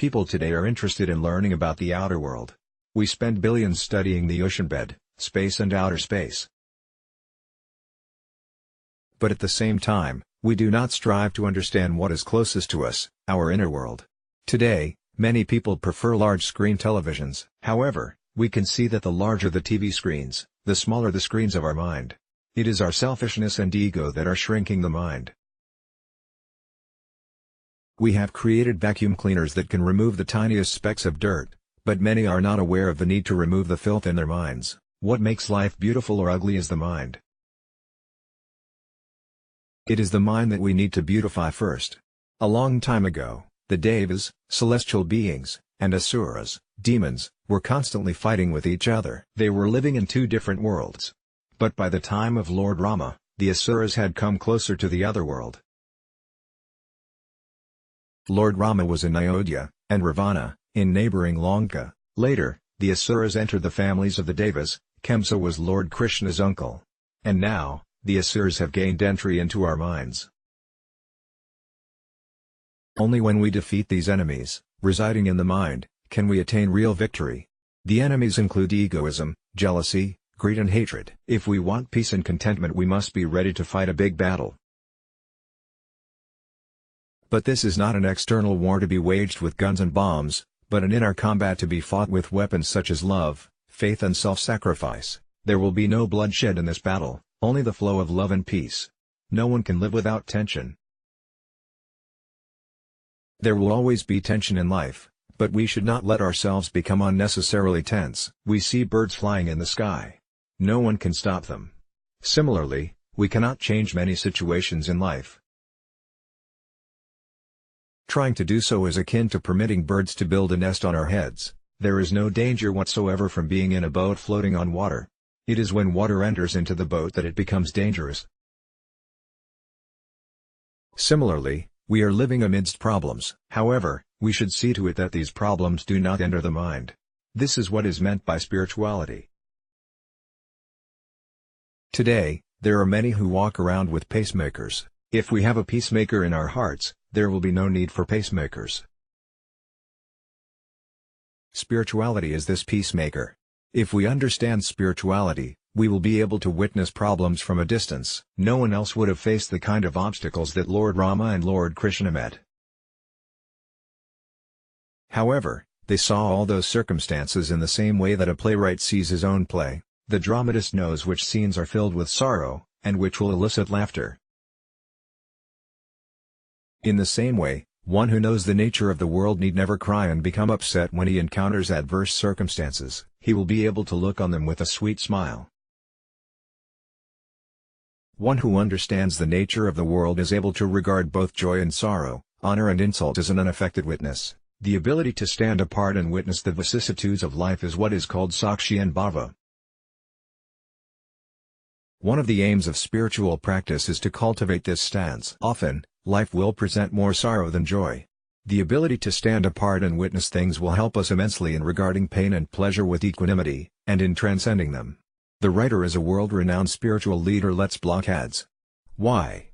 People today are interested in learning about the outer world. We spend billions studying the ocean bed, space and outer space. But at the same time, we do not strive to understand what is closest to us, our inner world. Today, many people prefer large-screen televisions. However, we can see that the larger the TV screens, the smaller the screens of our mind. It is our selfishness and ego that are shrinking the mind. We have created vacuum cleaners that can remove the tiniest specks of dirt, but many are not aware of the need to remove the filth in their minds. What makes life beautiful or ugly is the mind. It is the mind that we need to beautify first. A long time ago, the Devas, celestial beings, and Asuras, demons, were constantly fighting with each other. They were living in two different worlds. But by the time of Lord Rama, the Asuras had come closer to the other world. Lord Rama was in Ayodhya, and Ravana, in neighboring Lanka. Later, the Asuras entered the families of the Devas. Kemsa was Lord Krishna's uncle. And now, the Asuras have gained entry into our minds. Only when we defeat these enemies, residing in the mind, can we attain real victory. The enemies include egoism, jealousy, greed and hatred. If we want peace and contentment, we must be ready to fight a big battle. But this is not an external war to be waged with guns and bombs, but an inner combat to be fought with weapons such as love, faith and self-sacrifice. There will be no bloodshed in this battle, only the flow of love and peace. No one can live without tension. There will always be tension in life, but we should not let ourselves become unnecessarily tense. We see birds flying in the sky. No one can stop them. Similarly, we cannot change many situations in life. Trying to do so is akin to permitting birds to build a nest on our heads. There is no danger whatsoever from being in a boat floating on water. It is when water enters into the boat that it becomes dangerous. Similarly, we are living amidst problems. However, we should see to it that these problems do not enter the mind. This is what is meant by spirituality. Today, there are many who walk around with pacemakers. If we have a peacemaker in our hearts, there will be no need for pacemakers. Spirituality is this peacemaker. If we understand spirituality, we will be able to witness problems from a distance. No one else would have faced the kind of obstacles that Lord Rama and Lord Krishna met. However, they saw all those circumstances in the same way that a playwright sees his own play. The dramatist knows which scenes are filled with sorrow, and which will elicit laughter. In the same way, one who knows the nature of the world need never cry and become upset when he encounters adverse circumstances. He will be able to look on them with a sweet smile. One who understands the nature of the world is able to regard both joy and sorrow, honor and insult as an unaffected witness. The ability to stand apart and witness the vicissitudes of life is what is called Sakshi and Bhava. One of the aims of spiritual practice is to cultivate this stance. Often, life will present more sorrow than joy. The ability to stand apart and witness things will help us immensely in regarding pain and pleasure with equanimity, and in transcending them. The writer is a world-renowned spiritual leader. Let's block ads. Why?